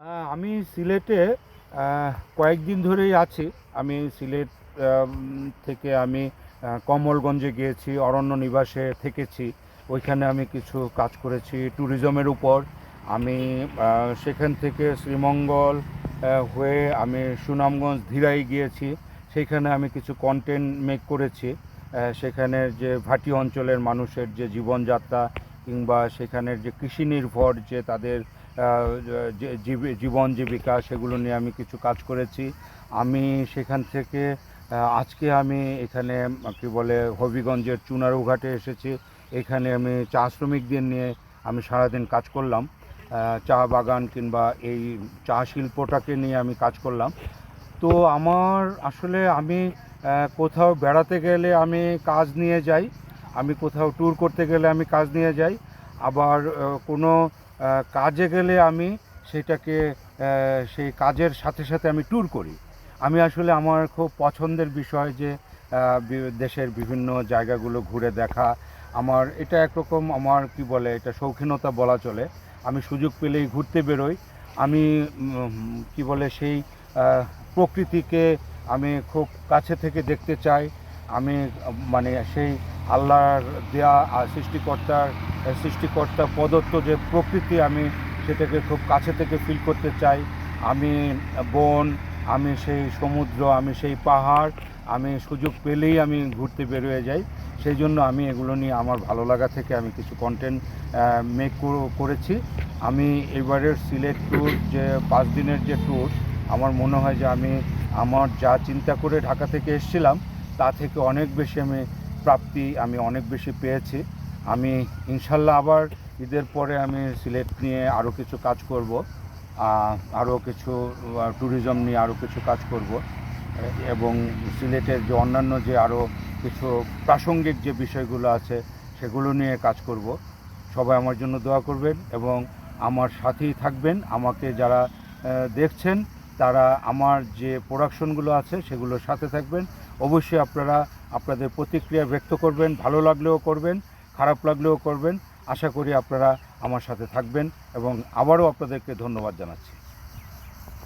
আমি সিলেটে কয়েকদিন ধরেই আছি। আমি সিলেট থেকে আমি কমলগঞ্জে গিয়েছি, অরণ্য নিবাসে থেকেছি। ওইখানে আমি কিছু কাজ করেছি ট্যুরিজমের উপর। আমি সেখান থেকে শ্রীমঙ্গল হয়ে আমি সুনামগঞ্জ ধীরাই গিয়েছি। সেইখানে আমি কিছু কন্টেন্ট মেক করেছি। সেখানের যে ভাটি অঞ্চলের মানুষের যে জীবনযাত্রা কিংবা সেখানের যে কৃষি নির্ভর যে তাদের জীবন জীবিকা, সেগুলো নিয়ে আমি কিছু কাজ করেছি। আমি সেখান থেকে আজকে আমি এখানে কী বলে হবিগঞ্জের চুনারুঘাটে এসেছি। এখানে আমি চা শ্রমিকদের নিয়ে আমি সারাদিন কাজ করলাম। চা বাগান কিংবা এই চা শিল্পটাকে নিয়ে আমি কাজ করলাম। তো আমার আসলে আমি কোথাও বেড়াতে গেলে আমি কাজ নিয়ে যাই, আমি কোথাও ট্যুর করতে গেলে আমি কাজ নিয়ে যাই, আবার কোনো কাজে গেলে আমি সেটাকে সেই কাজের সাথে সাথে আমি ট্যুর করি। আমি আসলে আমার খুব পছন্দের বিষয় যে দেশের বিভিন্ন জায়গাগুলো ঘুরে দেখা। আমার এটা একরকম আমার কি বলে এটা শৌখিনতা বলা চলে। আমি সুযোগ পেলেই ঘুরতে বেরোই। আমি কি বলে সেই প্রকৃতিকে আমি খুব কাছে থেকে দেখতে চাই। আমি মানে সেই আল্লাহর দেয়া সৃষ্টিকর্তা প্রদত্ত যে প্রকৃতি, আমি সেটাকে খুব কাছে থেকে ফিল করতে চাই। আমি বন, আমি সেই সমুদ্র, আমি সেই পাহাড়, আমি সুযোগ পেলেই আমি ঘুরতে বেরোয় যাই। সেই জন্য আমি এগুলো নিয়ে আমার ভালো লাগা থেকে আমি কিছু কন্টেন্ট মেক করেছি। আমি এবারের সিলেট ট্যুর যে 5 দিনের যে ট্যুর, আমার মনে হয় যে আমি আমার যা চিন্তা করে ঢাকা থেকে এসেছিলাম তা থেকে অনেক বেশি আমি অনেক বেশি পেয়েছি। আমি ইনশাল্লাহ আবার ঈদের পরে আমি সিলেট নিয়ে আরও কিছু কাজ করব, আরও কিছু ট্যুরিজম নিয়ে আরও কিছু কাজ করব, এবং সিলেটের যে অন্যান্য যে আরও কিছু প্রাসঙ্গিক যে বিষয়গুলো আছে সেগুলো নিয়ে কাজ করব। সবাই আমার জন্য দোয়া করবেন এবং আমার সাথেই থাকবেন। আমাকে যারা দেখছেন তারা আমার যে প্রোডাকশনগুলো আছে সেগুলোর সাথে থাকবেন। অবশ্যই আপনারা আপনাদের প্রতিক্রিয়া ব্যক্ত করবেন, ভালো লাগলেও করবেন, খারাপ লাগলেও করবেন। আশা করি আপনারা আমার সাথে থাকবেন এবং আবারও আপনাদেরকে ধন্যবাদ জানাচ্ছি।